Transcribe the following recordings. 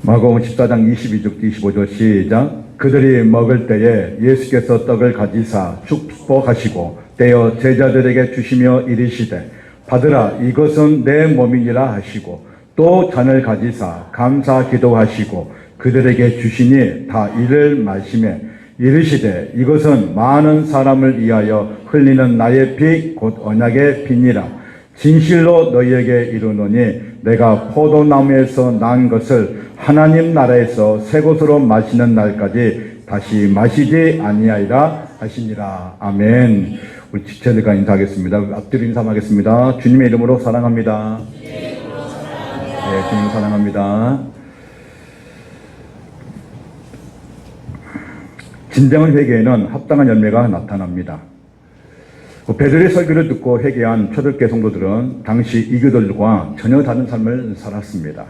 마가복음 14장 22절 25절 시작. 그들이 먹을 때에 예수께서 떡을 가지사 축복하시고 떼어 제자들에게 주시며 이르시되 받으라 이것은 내 몸이니라 하시고 또 잔을 가지사 감사 기도하시고 그들에게 주시니 다 이를 마시매 이르시되 이것은 많은 사람을 위하여 흘리는 나의 피 곧 언약의 피니라. 진실로 너희에게 이르노니 내가 포도나무에서 난 것을 하나님 나라에서 새 것으로 마시는 날까지 다시 마시지 아니하리라 하시니라. 아멘. 우리 지체들과 인사하겠습니다. 앞뒤로 인사하겠습니다. 주님의 이름으로 사랑합니다. 네, 주님 사랑합니다. 진정한 회개에는 합당한 열매가 나타납니다. 베드로의 설교를 듣고 회개한 초대교회 성도들은 당시 이교도들과 전혀 다른 삶을 살았습니다.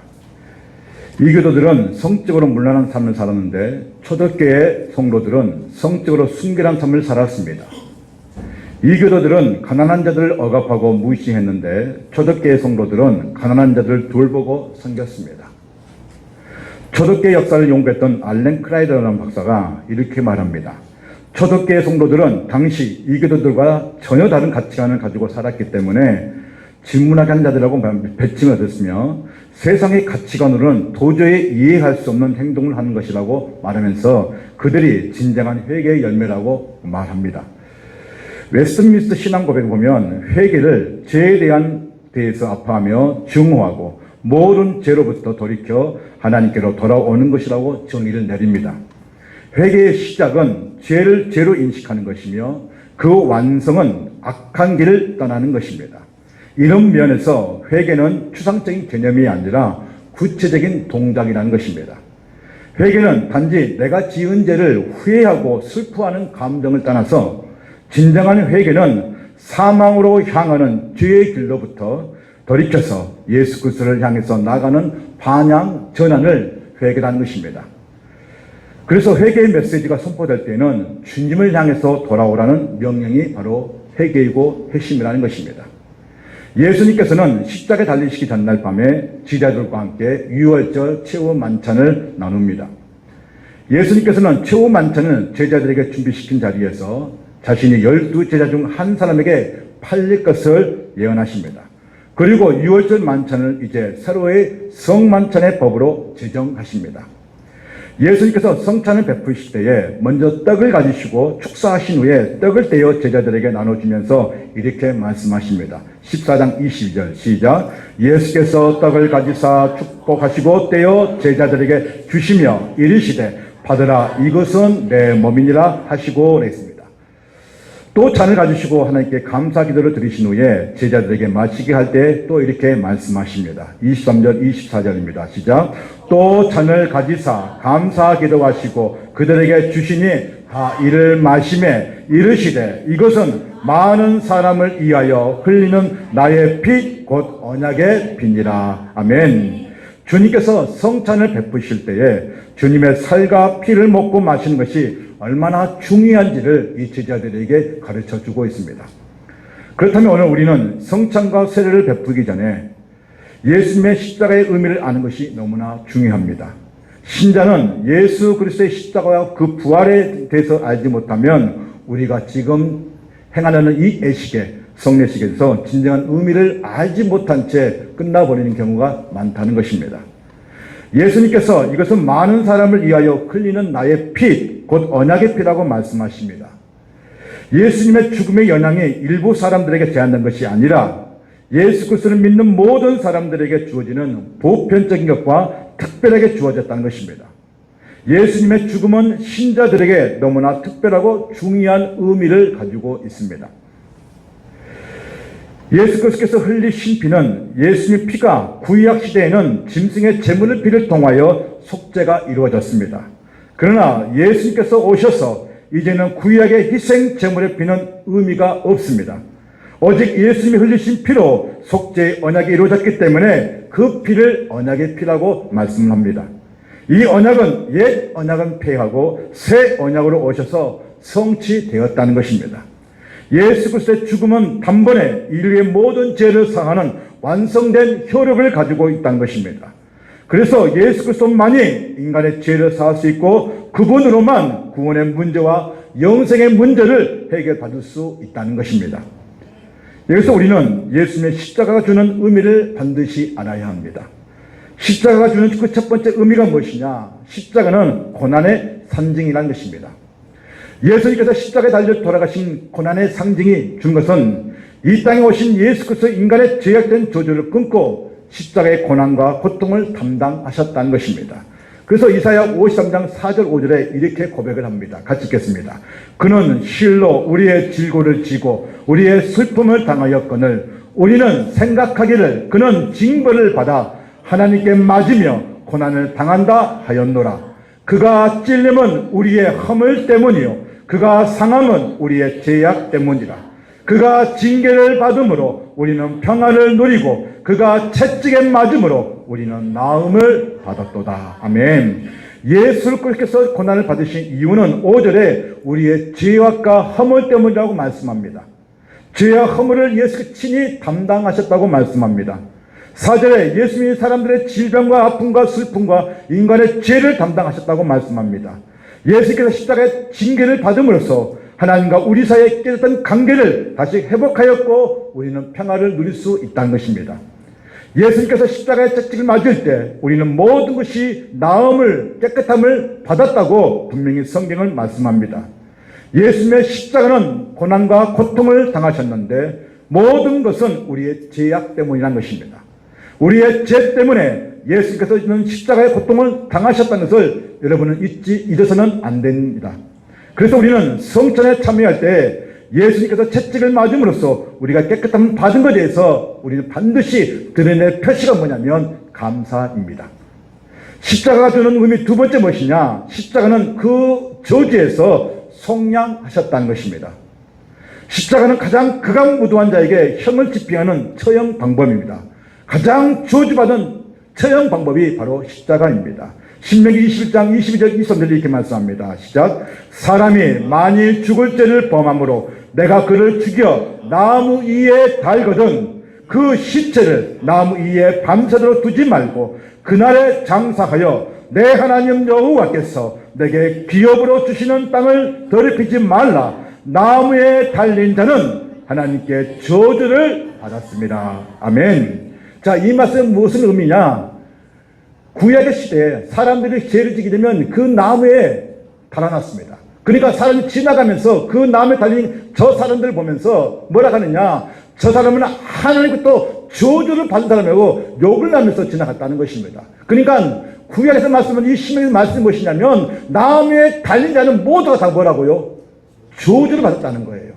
이교도들은 성적으로 문란한 삶을 살았는데 초대교회 성도들은 성적으로 순결한 삶을 살았습니다. 이교도들은 가난한 자들을 억압하고 무시했는데 초대교회 성도들은 가난한 자들을 돌보고 섬겼습니다. 초대교회 역사를 연구했던 알렌 크라이더라는 박사가 이렇게 말합니다. 초대교회 성도들은 당시 이교도들과 전혀 다른 가치관을 가지고 살았기 때문에 진문학한 자들이라고 배칭을 얻었으며 세상의 가치관으로는 도저히 이해할 수 없는 행동을 하는 것이라고 말하면서 그들이 진정한 회개의 열매라고 말합니다. 웨스트민스터 신앙 고백을 보면 회개를 죄에 대해서 아파하며 증오하고 모든 죄로부터 돌이켜 하나님께로 돌아오는 것이라고 정의를 내립니다. 회개의 시작은 죄를 죄로 인식하는 것이며 그 완성은 악한 길을 떠나는 것입니다. 이런 면에서 회개는 추상적인 개념이 아니라 구체적인 동작이라는 것입니다. 회개는 단지 내가 지은 죄를 후회하고 슬퍼하는 감정을 떠나서 진정한 회개는 사망으로 향하는 죄의 길로부터 돌이켜서 예수 그리스도를 향해서 나가는 반향 전환을 회개라는 것입니다. 그래서 회개의 메시지가 선포될 때는 주님을 향해서 돌아오라는 명령이 바로 회개이고 핵심이라는 것입니다. 예수님께서는 십자가에 달리시기 전날 밤에 제자들과 함께 유월절 최후 만찬을 나눕니다. 예수님께서는 최후 만찬을 제자들에게 준비시킨 자리에서 자신이 12제자 중 한 사람에게 팔릴 것을 예언하십니다. 그리고 유월절 만찬을 이제 새로의 성만찬의 법으로 제정하십니다. 예수님께서 성찬을 베푸실 때에 먼저 떡을 가지시고 축사하신 후에 떡을 떼어 제자들에게 나눠주면서 이렇게 말씀하십니다. 14장 22절 시작. 예수께서 떡을 가지사 축복하시고 떼어 제자들에게 주시며 이르시되 받으라 이것은 내 몸이니라 하시고 그랬습니다. 또 잔을 가지시고 하나님께 감사 기도를 드리신 후에 제자들에게 마시게 할 때 또 이렇게 말씀하십니다. 23절 24절입니다. 시작. 또 잔을 가지사 감사 기도하시고 그들에게 주시니 다 이를 마시매 이르시되 이것은 많은 사람을 위하여 흘리는 나의 피 곧 언약의 피니라. 아멘. 주님께서 성찬을 베푸실 때에 주님의 살과 피를 먹고 마시는 것이 얼마나 중요한지를 이 제자들에게 가르쳐주고 있습니다. 그렇다면 오늘 우리는 성찬과 세례를 베푸기 전에 예수님의 십자가의 의미를 아는 것이 너무나 중요합니다. 신자는 예수 그리스도의 십자가와 그 부활에 대해서 알지 못하면 우리가 지금 행하는 이 예식에 성례식에서 진정한 의미를 알지 못한 채 끝나버리는 경우가 많다는 것입니다. 예수님께서 이것은 많은 사람을 위하여 흘리는 나의 피, 곧 언약의 피라고 말씀하십니다. 예수님의 죽음의 영향이 일부 사람들에게 제한된 것이 아니라 예수 그리스도를 믿는 모든 사람들에게 주어지는 보편적인 것과 특별하게 주어졌다는 것입니다. 예수님의 죽음은 신자들에게 너무나 특별하고 중요한 의미를 가지고 있습니다. 예수 그리스도께서 흘리신 피는 예수님의 피가 구약 시대에는 짐승의 제물의 피를 통하여 속죄가 이루어졌습니다. 그러나 예수님께서 오셔서 이제는 구약의 희생 제물의 피는 의미가 없습니다. 오직 예수님이 흘리신 피로 속죄의 언약이 이루어졌기 때문에 그 피를 언약의 피라고 말씀합니다. 이 언약은 옛 언약은 폐하고 새 언약으로 오셔서 성취되었다는 것입니다. 예수 그리스도의 죽음은 단번에 인류의 모든 죄를 상하는 완성된 효력을 가지고 있다는 것입니다. 그래서 예수 그리스도만이 인간의 죄를 사할 수 있고 그분으로만 구원의 문제와 영생의 문제를 해결받을 수 있다는 것입니다. 여기서 우리는 예수님의 십자가가 주는 의미를 반드시 알아야 합니다. 십자가가 주는 그 첫 번째 의미가 무엇이냐? 십자가는 고난의 상징이라는 것입니다. 예수님께서 십자가에 달려 돌아가신 고난의 상징이 준 것은 이 땅에 오신 예수 그리스도 인간의 죄악된 저주를 끊고 십자가의 고난과 고통을 담당하셨다는 것입니다. 그래서 이사야 53장 4절 5절에 이렇게 고백을 합니다. 같이 읽겠습니다. 그는 실로 우리의 질고를 지고 우리의 슬픔을 당하였거늘 우리는 생각하기를 그는 징벌을 받아 하나님께 맞으며 고난을 당한다 하였노라. 그가 찔림은 우리의 허물 때문이요 그가 상함은 우리의 죄악 때문이라. 그가 징계를 받음으로 우리는 평안을 누리고 그가 채찍에 맞음으로 우리는 나음을 받았도다. 아멘. 예수 그리스도께서 고난을 받으신 이유는 5절에 우리의 죄악과 허물 때문이라고 말씀합니다. 죄와 허물을 예수께서 친히 담당하셨다고 말씀합니다. 4절에 예수님이 사람들의 질병과 아픔과 슬픔과 인간의 죄를 담당하셨다고 말씀합니다. 예수께서 십자가의 징계를 받음으로써 하나님과 우리 사이에 깨졌던 관계를 다시 회복하였고 우리는 평화를 누릴 수 있다는 것입니다. 예수님께서 십자가의 채찍을 맞을 때 우리는 모든 것이 나음을 깨끗함을 받았다고 분명히 성경을 말씀합니다. 예수님의 십자가는 고난과 고통을 당하셨는데 모든 것은 우리의 죄악 때문이라는 것입니다. 우리의 죄 때문에 예수님께서 있는 십자가의 고통을 당하셨다는 것을 여러분은 잊어서는 안 됩니다. 그래서 우리는 성찬에 참여할 때 예수님께서 채찍을 맞음으로써 우리가 깨끗함을 받은 것에 대해서 우리는 반드시 드러낼 표시가 뭐냐면 감사입니다. 십자가가 주는 의미 두 번째 무엇이냐? 십자가는 그 저주에서 속량하셨다는 것입니다. 십자가는 가장 극악무도한 자에게 형을 집행하는 처형 방법입니다. 가장 저주받은 처형 방법이 바로 십자가입니다. 신명기 21장 22절 23절 이렇게 말씀합니다. 시작. 사람이 만일 죽을 죄를 범함으로 내가 그를 죽여 나무 위에 달거든 그 시체를 나무 위에 밤새도록 두지 말고 그날에 장사하여 내 하나님 여호와께서 내게 기업으로 주시는 땅을 더럽히지 말라. 나무에 달린 자는 하나님께 저주를 받았습니다. 아멘. 자, 이 말씀은 무슨 의미냐? 구약의 시대에 사람들이 죄를 지게 되면 그 나무에 달아났습니다. 그러니까 사람이 지나가면서 그 나무에 달린 저 사람들을 보면서 뭐라 하느냐? 저 사람은 하나님부터 저주를 받은 사람이고 욕을 하면서 지나갔다는 것입니다. 그러니까 구약에서 말씀은 이 신명기 말씀이 무엇이냐면 나무에 달린 자는 모두가 다 뭐라고요? 저주를 받았다는 거예요.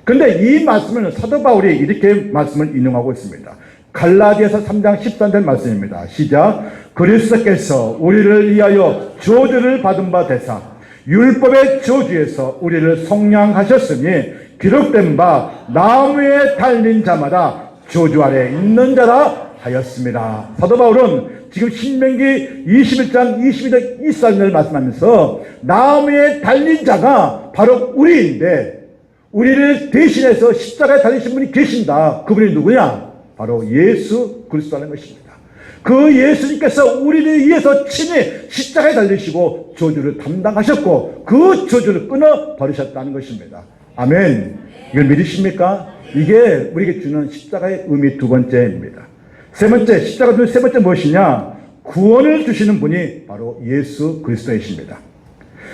그런데 이 말씀을 사도 바울이 이렇게 말씀을 인용하고 있습니다. 갈라디아서 3장 13절 말씀입니다. 시작. 그리스도께서 우리를 위하여 저주를 받은 바 되사 율법의 저주에서 우리를 속량하셨으니 기록된 바 나무에 달린 자마다 저주 아래 있는 자라 하였습니다. 사도 바울은 지금 신명기 21장 22절 24절을 말씀하면서 나무에 달린 자가 바로 우리인데 우리를 대신해서 십자가에 달리신 분이 계신다. 그분이 누구냐? 바로 예수 그리스도라는 것입니다. 그 예수님께서 우리를 위해서 친히 십자가에 달리시고 저주를 담당하셨고 그 저주를 끊어 버리셨다는 것입니다. 아멘. 이걸 믿으십니까? 이게 우리에게 주는 십자가의 의미 두 번째입니다. 세 번째, 십자가 주는 세 번째 무엇이냐? 구원을 주시는 분이 바로 예수 그리스도이십니다.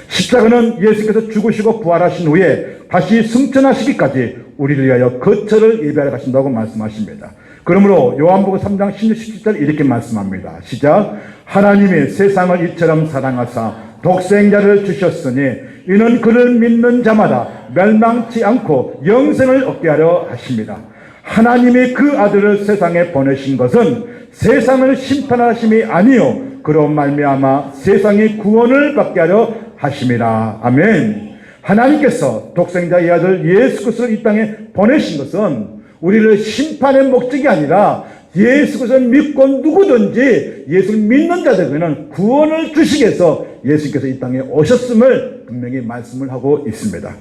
십자가는 예수께서 죽으시고 부활하신 후에 다시 승천하시기까지 우리를 위하여 거처를 예비하러 가신다고 말씀하십니다. 그러므로 요한복음 3장 16, 17절 이렇게 말씀합니다. 시작. 하나님이 세상을 이처럼 사랑하사 독생자를 주셨으니 이는 그를 믿는 자마다 멸망치 않고 영생을 얻게 하려 하십니다. 하나님이 그 아들을 세상에 보내신 것은 세상을 심판하심이 아니요 그로 말미암아 세상이 구원을 받게 하려 하심이라. 아멘. 하나님께서 독생자의 아들 예수 그리스도를 이 땅에 보내신 것은 우리를 심판의 목적이 아니라 예수 그리스도를 믿고 누구든지 예수를 믿는 자들에게는 구원을 주시기 위해서 예수께서 이 땅에 오셨음을 분명히 말씀을 하고 있습니다.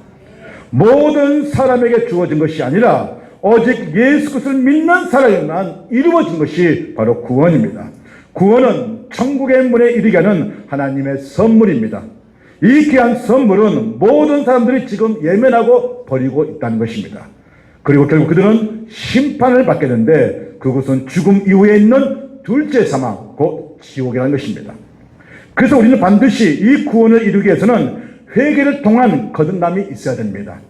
모든 사람에게 주어진 것이 아니라 오직 예수 그리스도를 믿는 사람에게만 이루어진 것이 바로 구원입니다. 구원은 천국의 문에 이르게 하는 하나님의 선물입니다. 이 귀한 선물은 모든 사람들이 지금 예면하고 버리고 있다는 것입니다. 그리고 결국 그들은 심판을 받게 되는데 그것은 죽음 이후에 있는 둘째 사망, 곧 지옥이라는 것입니다. 그래서 우리는 반드시 이 구원을 이루기 위해서는 회개를 통한 거듭남이 있어야 됩니다.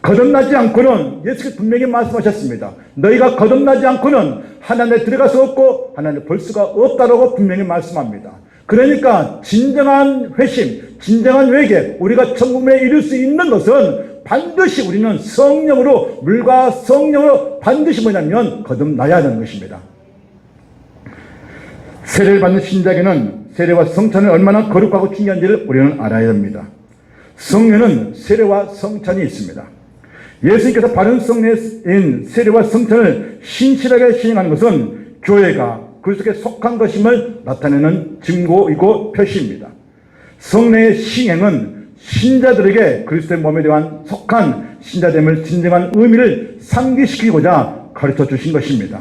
거듭나지 않고는 예수께서 분명히 말씀하셨습니다. 너희가 거듭나지 않고는 하나님에 들어갈 수 없고 하나님을 볼 수가 없다라고 분명히 말씀합니다. 그러니까 진정한 회심, 진정한 회개, 우리가 천국에 이룰 수 있는 것은 반드시 우리는 성령으로, 물과 성령으로 반드시 뭐냐면 거듭나야 하는 것입니다. 세례를 받는 신자에게는 세례와 성찬이 얼마나 거룩하고 중요한지를 우리는 알아야 합니다. 성례는 세례와 성찬이 있습니다. 예수님께서 바른 성례인 세례와 성찬을 신실하게 시행하는 것은 교회가 그리스도께 속한 것임을 나타내는 증거이고 표시입니다. 성례의 시행은 신자들에게 그리스도의 몸에 대한 속한 신자됨을 진정한 의미를 상기시키고자 가르쳐 주신 것입니다.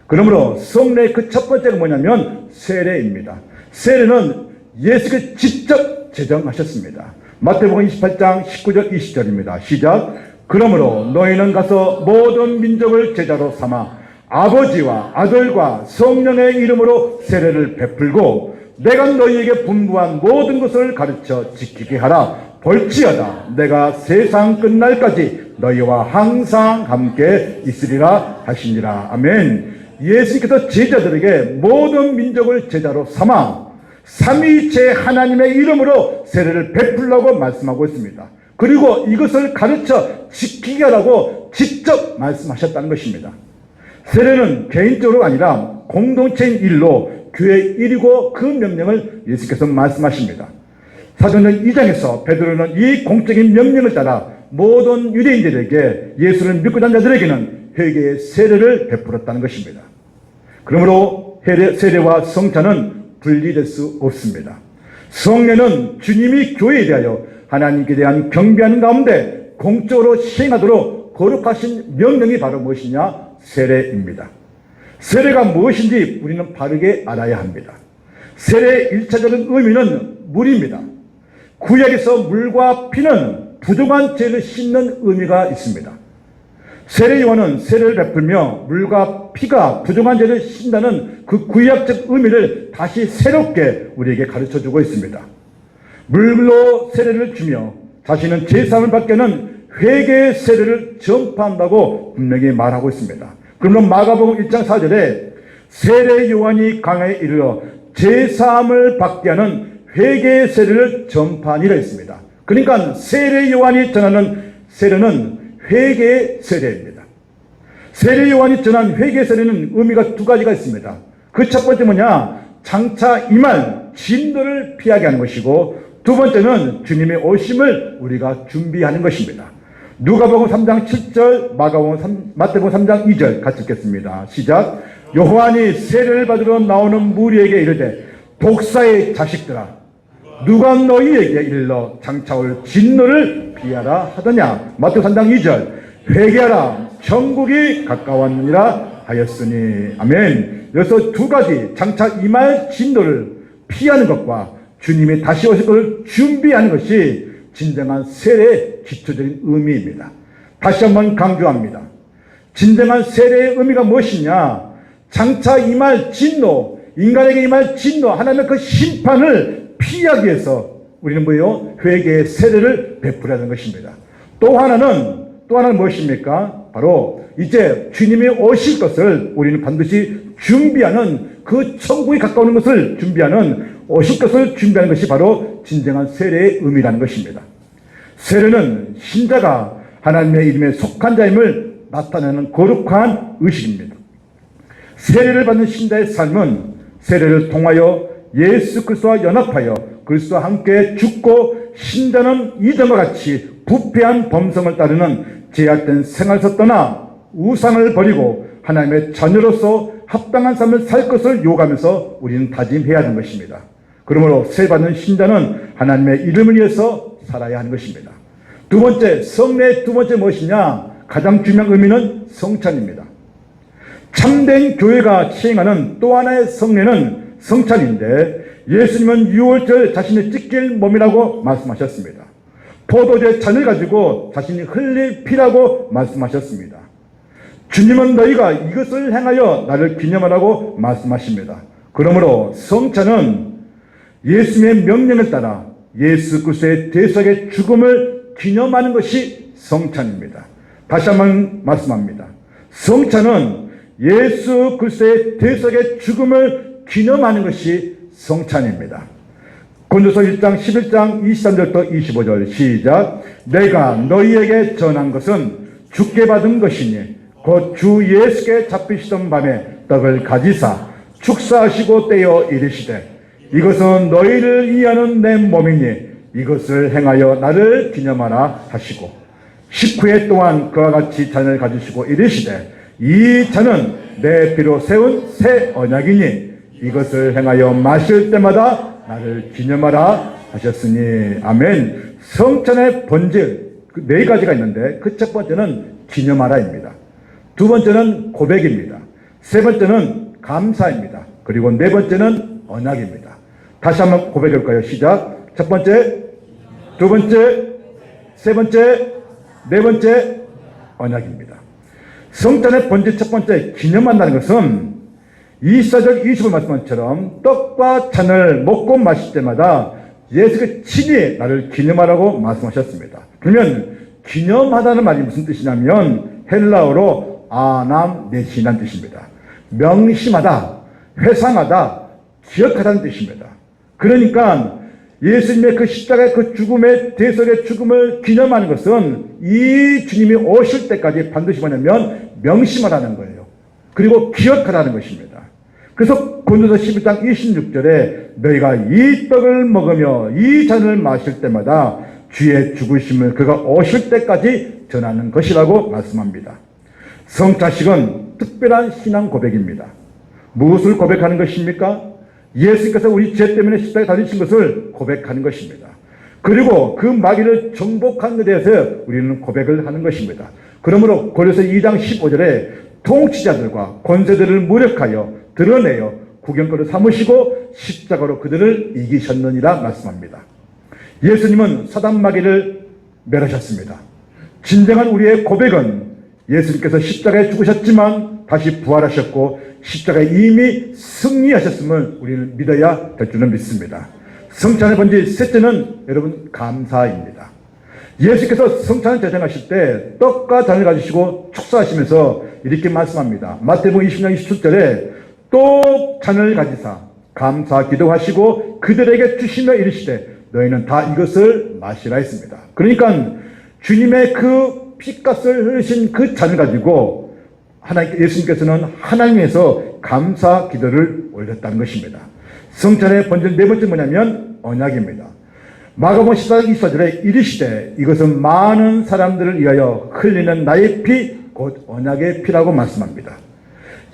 그러므로 성례의 그 첫 번째가 뭐냐면 세례입니다. 세례는 예수께서 직접 제정하셨습니다. 마태복음 28장 19절 20절입니다. 시작. 그러므로 너희는 가서 모든 민족을 제자로 삼아 아버지와 아들과 성령의 이름으로 세례를 베풀고 내가 너희에게 분부한 모든 것을 가르쳐 지키게 하라. 볼지어다 내가 세상 끝날까지 너희와 항상 함께 있으리라 하시니라. 아멘. 예수님께서 제자들에게 모든 민족을 제자로 삼아 삼위일체 하나님의 이름으로 세례를 베풀라고 말씀하고 있습니다. 그리고 이것을 가르쳐 지키게 하라고 직접 말씀하셨다는 것입니다. 세례는 개인적으로 아니라 공동체인 일로 교회 일이고 그 명령을 예수께서 말씀하십니다. 사도행전 2장에서 베드로는 이 공적인 명령을 따라 모든 유대인들에게 예수를 믿고 난 자들에게는 회개의 세례를 베풀었다는 것입니다. 그러므로 세례와 성찬은 분리될 수 없습니다. 성례는 주님이 교회에 대하여 하나님께 대한 경배하는 가운데 공적으로 시행하도록 거룩하신 명령이 바로 무엇이냐? 세례입니다. 세례가 무엇인지 우리는 바르게 알아야 합니다. 세례의 1차적인 의미는 물입니다. 구약에서 물과 피는 부정한 죄를 씻는 의미가 있습니다. 세례 요한은 세례를 베풀며 물과 피가 부정한 죄를 씻는다는 그 구약적 의미를 다시 새롭게 우리에게 가르쳐주고 있습니다. 물로 세례를 주며 자신은 제사함을 받게 하는 회개의 세례를 전파한다고 분명히 말하고 있습니다. 그러면 마가복음 1장 4절에 세례 요한이 강에 이르러 제사함을 받게 하는 회개의 세례를 전파하니라 했습니다. 그러니까 세례 요한이 전하는 세례는 회개의 세례입니다. 세례 요한이 전한 회개의 세례는 의미가 두 가지가 있습니다. 그 첫 번째 뭐냐? 장차 임할 진노를 피하게 하는 것이고 두 번째는 주님의 오심을 우리가 준비하는 것입니다. 누가복음 3장 7절, 마태복음 3장 2절 같이 읽겠습니다. 시작. 요한이 세례를 받으러 나오는 무리에게 이르되 독사의 자식들아 누가 너희에게 일러 장차 올 진노를 피하라 하더냐. 마태복음 3장 2절 회개하라 천국이 가까웠느니라 하였으니. 아멘. 여기서 두 가지 장차 임할 진노를 피하는 것과 주님이 다시 오실 것을 준비하는 것이 진정한 세례의 기초적인 의미입니다. 다시 한번 강조합니다. 진정한 세례의 의미가 무엇이냐? 장차 임할 진노, 인간에게 임할 진노, 하나님의 그 심판을 피하기 위해서 우리는 뭐예요? 회개의 세례를 베풀어야 하는 것입니다. 또 하나는 무엇입니까? 바로 이제 주님이 오실 것을 우리는 반드시 준비하는, 그 천국에 가까운 것을 준비하는, 오실 것을 준비하는 것이 바로 진정한 세례의 의미라는 것입니다. 세례는 신자가 하나님의 이름에 속한 자임을 나타내는 거룩한 의식입니다. 세례를 받는 신자의 삶은 세례를 통하여 예수 그리스도와 연합하여 그리스도와 함께 죽고 신자는 이전과 같이 부패한 범성을 따르는 제약된 생활에서 떠나 우상을 버리고 하나님의 자녀로서 합당한 삶을 살 것을 요구하면서 우리는 다짐해야 하는 것입니다. 그러므로 세례받는 신자는 하나님의 이름을 위해서 살아야 하는 것입니다. 두 번째, 성례의 두 번째 무엇이냐? 가장 중요한 의미는 성찬입니다. 참된 교회가 시행하는 또 하나의 성례는 성찬인데, 예수님은 유월절 자신의 찢길 몸이라고 말씀하셨습니다. 포도주의 잔을 가지고 자신이 흘릴 피라고 말씀하셨습니다. 주님은 너희가 이것을 행하여 나를 기념하라고 말씀하십니다. 그러므로 성찬은 예수님의 명령을 따라 예수 그리스도의 대속의 죽음을 기념하는 것이 성찬입니다. 다시 한번 말씀합니다. 성찬은 예수 그리스도의 대속의 죽음을 기념하는 것이 성찬입니다. 고린도서 1장 11장 23절부터 25절 시작. 내가 너희에게 전한 것은 주께 받은 것이니 곧 주 예수께 잡히시던 밤에 떡을 가지사 축사하시고 떼어 이르시되 이것은 너희를 위하는 내 몸이니 이것을 행하여 나를 기념하라 하시고, 식후에 또한 그와 같이 잔을 가지시고 이르시되 이 잔은 내 피로 세운 새 언약이니 이것을 행하여 마실 때마다 나를 기념하라 하셨으니. 아멘. 성찬의 본질 네 가지가 있는데 그 첫 번째는 기념하라입니다. 두 번째는 고백입니다. 세 번째는 감사입니다. 그리고 네 번째는 언약입니다. 다시 한번 고백해볼까요? 시작. 첫 번째, 두 번째, 세 번째, 네 번째, 언약입니다. 성찬의 본질 첫 번째, 기념한다는 것은 24절 25절 말씀처럼 떡과 잔을 먹고 마실 때마다 예수가 친히 나를 기념하라고 말씀하셨습니다. 그러면 기념하다는 말이 무슨 뜻이냐면 헬라어로 아남네시라는 뜻입니다. 명심하다, 회상하다, 기억하다는 뜻입니다. 그러니까 예수님의 그 십자가의 그 죽음의 대속의 죽음을 기념하는 것은 이 주님이 오실 때까지 반드시 뭐냐면 명심하라는 거예요. 그리고 기억하라는 것입니다. 그래서 고린도서 11장 26절에 너희가 이 떡을 먹으며 이 잔을 마실 때마다 주의 죽으심을 그가 오실 때까지 전하는 것이라고 말씀합니다. 성찬식은 특별한 신앙 고백입니다. 무엇을 고백하는 것입니까? 예수님께서 우리 죄 때문에 십자가에 달리신 것을 고백하는 것입니다. 그리고 그 마귀를 정복한 것에 대해서 우리는 고백을 하는 것입니다. 그러므로 고린도서 2장 15절에 통치자들과 권세들을 무력하여 드러내어 구경거로 삼으시고 십자가로 그들을 이기셨느니라 말씀합니다. 예수님은 사단 마귀를 멸하셨습니다. 진정한 우리의 고백은 예수님께서 십자가에 죽으셨지만 다시 부활하셨고 십자가에 이미 승리하셨음을 우리는 믿어야 될 줄은 믿습니다. 성찬의 본질 셋째는 여러분 감사입니다. 예수께서 성찬을 제정하실 때 떡과 잔을 가지시고 축사하시면서 이렇게 말씀합니다. 마태복음 20장 27절에 또 잔을 가지사 감사 기도하시고 그들에게 주시며 이르시되 너희는 다 이것을 마시라 했습니다. 그러니까 주님의 그 피값을 흘리신 그 잔을 가지고 예수님께서는 하나님에서 감사 기도를 올렸다는 것입니다. 성찬의 본질 네 번째 뭐냐면 언약입니다. 마가복음 14장 24절에 이르시되 이것은 많은 사람들을 위하여 흘리는 나의 피 곧 언약의 피라고 말씀합니다.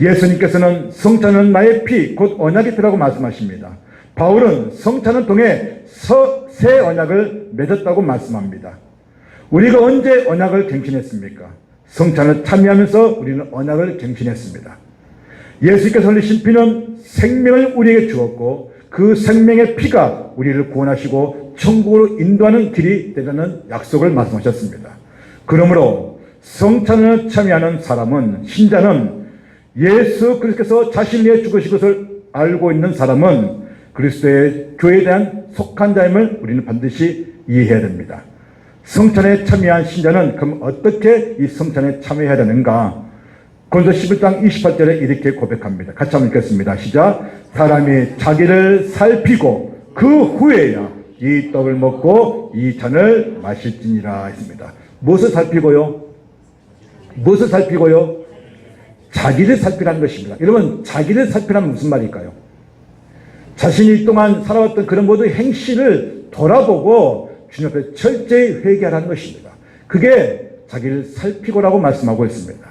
예수님께서는 성찬은 나의 피 곧 언약의 피라고 말씀하십니다. 바울은 성찬을 통해 새 언약을 맺었다고 말씀합니다. 우리가 언제 언약을 갱신했습니까? 성찬을 참여하면서 우리는 언약을 갱신했습니다. 예수께서 흘리신 피는 생명을 우리에게 주었고 그 생명의 피가 우리를 구원하시고 천국으로 인도하는 길이 되라는 약속을 말씀하셨습니다. 그러므로 성찬을 참여하는 사람은, 신자는 예수 그리스도께서 자신을 위해 죽으신 것을 알고 있는 사람은 그리스도의 교회에 대한 속한 자임을 우리는 반드시 이해해야 됩니다. 성찬에 참여한 신자는 그럼 어떻게 이 성찬에 참여해야 되는가? 고린도서 11장 28절에 이렇게 고백합니다. 같이 한번 읽겠습니다. 시작. 사람이 자기를 살피고 그 후에야 이 떡을 먹고 이 잔을 마실지니라 했습니다. 무엇을 살피고요? 무엇을 살피고요? 자기를 살피라는 것입니다. 여러분, 자기를 살피라면 무슨 말일까요? 자신이 동안 살아왔던 그런 모든 행실을 돌아보고 주님 앞에 철저히 회개하라는 것입니다. 그게 자기를 살피고라고 말씀하고 있습니다.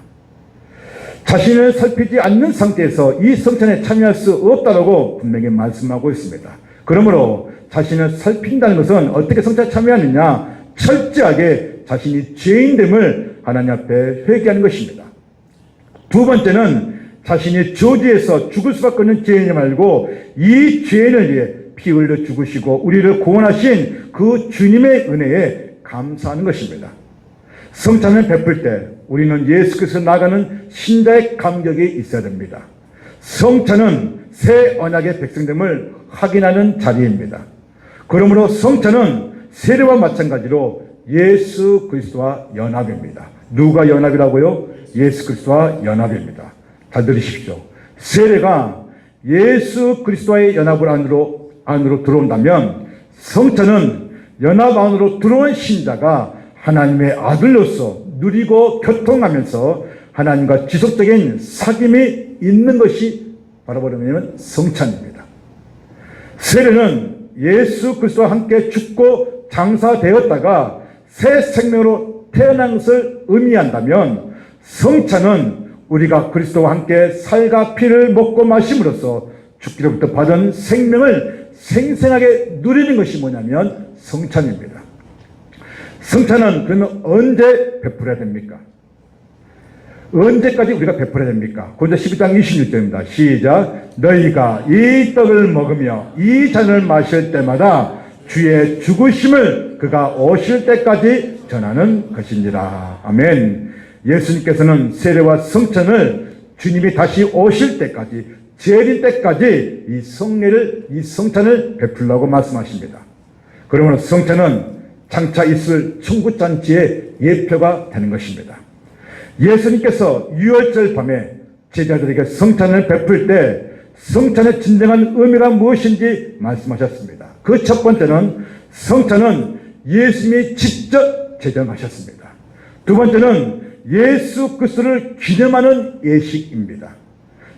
자신을 살피지 않는 상태에서 이 성찬에 참여할 수 없다고 분명히 말씀하고 있습니다. 그러므로 자신을 살핀다는 것은 어떻게 성찬에 참여하느냐? 철저하게 자신이 죄인됨을 하나님 앞에 회개하는 것입니다. 두 번째는 자신이 저주에서 죽을 수밖에 없는 죄인을 알고 이 죄인을 위해 피 흘려 죽으시고 우리를 구원하신 그 주님의 은혜에 감사하는 것입니다. 성찬을 베풀 때 우리는 예수 그리스도로 나아가는 신자의 감격이 있어야 됩니다. 성찬은 새 언약의 백성됨을 확인하는 자리입니다. 그러므로 성찬은 세례와 마찬가지로 예수 그리스도와 연합입니다. 누가 연합이라고요? 예수 그리스도와 연합입니다. 잘 들으십시오. 세례가 예수 그리스도와의 연합을 안으로 들어온다면 성찬은 연합 안으로 들어온 신자가 하나님의 아들로서 누리고 교통하면서 하나님과 지속적인 사귐이 있는 것이 바로 뭐냐면 성찬입니다. 세례는 예수 그리스도와 함께 죽고 장사되었다가 새 생명으로 태어난 것을 의미한다면 성찬은 우리가 그리스도와 함께 살과 피를 먹고 마심으로써 죽기로부터 받은 생명을 생생하게 누리는 것이 뭐냐면 성찬입니다. 성찬은 그러면 언제 베풀어야 됩니까? 언제까지 우리가 베풀어야 됩니까? 고린도 12장 26절입니다. 시작. 너희가 이 떡을 먹으며 이 잔을 마실 때마다 주의 죽으심을 그가 오실 때까지 전하는 것이니라. 아멘. 예수님께서는 세례와 성찬을 주님이 다시 오실 때까지, 재림 때까지 이 성찬을 베풀라고 말씀하십니다. 그러므로 성찬은 장차 있을 천국잔치의 예표가 되는 것입니다. 예수님께서 유월절 밤에 제자들에게 성찬을 베풀 때 성찬의 진정한 의미가 무엇인지 말씀하셨습니다. 그 첫 번째는 성찬은 예수님이 직접 제정하셨습니다. 두 번째는 예수 그리스도를 기념하는 예식입니다.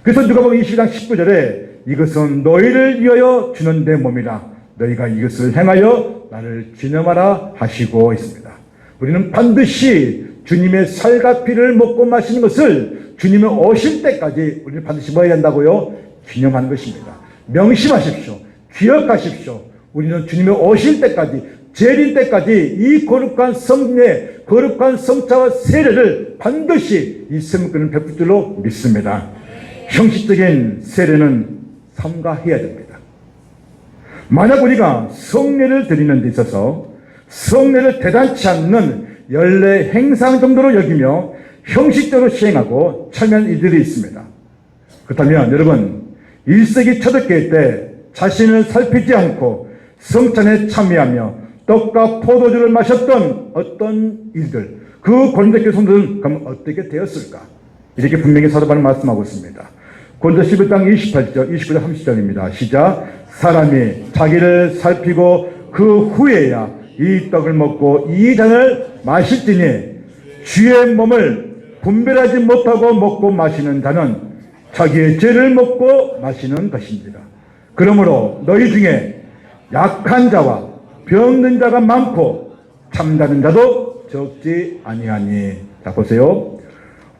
그래서 누가복음 22장 19절에 이것은 너희를 위하여 주는 내 몸이라 너희가 이것을 행하여 나를 기념하라 하시고 있습니다. 우리는 반드시 주님의 살과 피를 먹고 마시는 것을 주님이 오실 때까지 우리는 반드시 뭐 해야 한다고요? 기념하는 것입니다. 명심하십시오. 기억하십시오. 우리는 주님이 오실 때까지, 재림 때까지 이 거룩한 성례, 거룩한 성차와 세례를 반드시 이 성근을 베풀 줄로 믿습니다. 형식적인 세례는 삼가해야 됩니다. 만약 우리가 성례를 드리는 데 있어서 성례를 대단치 않는 연례 행상 정도로 여기며 형식적으로 시행하고 참여한 이들이 있습니다. 그렇다면 여러분 1세기 초대교회 때 자신을 살피지 않고 성찬에 참여하며 떡과 포도주를 마셨던 어떤 일들, 그 고린도 교회 성도들은 그럼 어떻게 되었을까? 이렇게 분명히 사도 바울은 말씀하고 있습니다. 고린도 11장 28절, 29절, 30절입니다. 시작. 사람이 자기를 살피고 그 후에야 이 떡을 먹고 이 잔을 마실지니 주의 몸을 분별하지 못하고 먹고 마시는 자는 자기의 죄를 먹고 마시는 것입니다. 그러므로 너희 중에 약한 자와 병든 자가 많고 잠자는 자도 적지 아니하니. 자 보세요.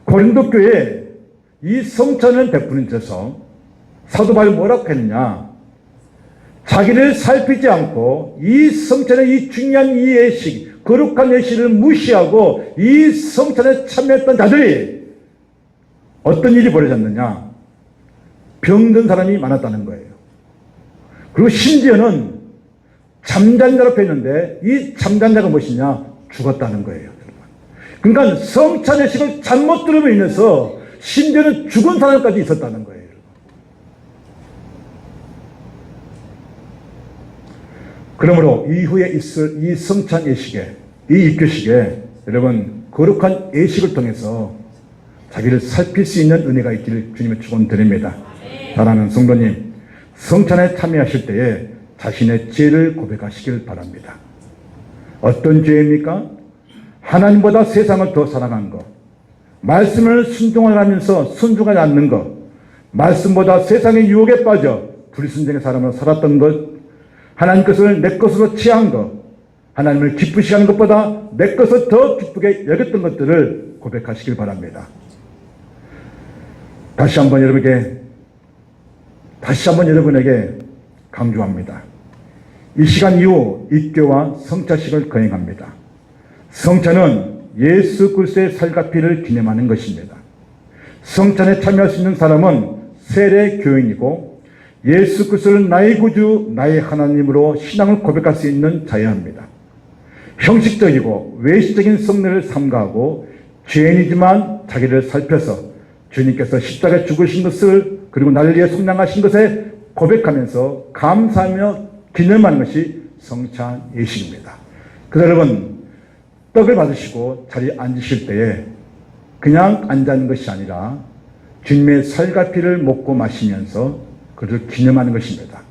고린도 교회에 이 성찬을 베푸는 데서 사도 바울이 뭐라고 했느냐? 자기를 살피지 않고 이 성찬의 이 중요한 이 예식, 거룩한 예식을 무시하고 이 성찬에 참여했던 자들이 어떤 일이 벌어졌느냐? 병든 사람이 많았다는 거예요. 그리고 심지어는 잠잔 자로 했는데 이 잠잔 자가 무엇이냐? 죽었다는 거예요. 그러니까 성찬 예식을 잘못 들음으로 인해서 심지어는 죽은 사람까지 있었다는 거예요. 그러므로 이후에 있을 이 성찬 예식에, 이 입교식에 여러분 거룩한 예식을 통해서 자기를 살필 수 있는 은혜가 있기를 주님의 축원드립니다. 사랑하는 성도님, 성찬에 참여하실 때에 자신의 죄를 고백하시길 바랍니다. 어떤 죄입니까? 하나님보다 세상을 더 사랑한 것, 말씀을 순종하면서 순종하지 않는 것, 말씀보다 세상의 유혹에 빠져 불순종의 사람으로 살았던 것, 하나님 것을 내 것으로 취한 것, 하나님을 기쁘시게 하는 것보다 내 것을 더 기쁘게 여겼던 것들을 고백하시길 바랍니다. 다시 한번 여러분에게 강조합니다. 이 시간 이후 입교와 성찬식을 거행합니다. 성찬은 예수 그리스도의 살과 피를 기념하는 것입니다. 성찬에 참여할 수 있는 사람은 세례 교인이고 예수 그리스도를 나의 구주, 나의 하나님으로 신앙을 고백할 수 있는 자여야 합니다. 형식적이고 외식적인 성례를 삼가하고 죄인이지만 자기를 살펴서 주님께서 십자가에 죽으신 것을 그리고 나를 위해 속량하신 것에 고백하면서 감사하며 기념하는 것이 성찬 예식입니다. 그래서 여러분, 떡을 받으시고 자리에 앉으실 때에 그냥 앉는 것이 아니라 주님의 살과 피를 먹고 마시면서 그를 기념하는 것입니다.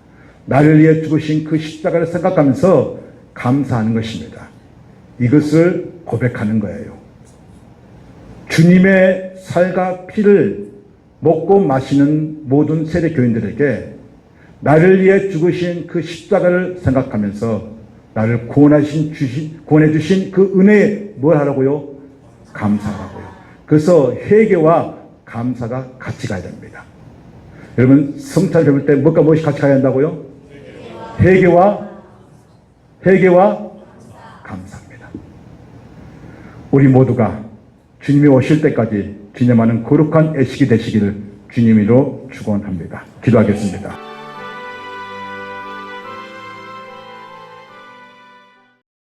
나를 위해 죽으신 그 십자가를 생각하면서 감사하는 것입니다. 이것을 고백하는 거예요. 주님의 살과 피를 먹고 마시는 모든 세례교인들에게 나를 위해 죽으신 그 십자가를 생각하면서 나를 구원해 주신 그 은혜에 뭘 하라고요? 감사하라고요. 그래서 회개와 감사가 같이 가야 됩니다. 여러분, 성찬을 배울 때 무엇과 무엇이 같이 가야 한다고요? 회개와 감사합니다. 우리 모두가 주님이 오실 때까지 기념하는 거룩한 애식이 되시기를 주님으로 축원합니다. 기도하겠습니다.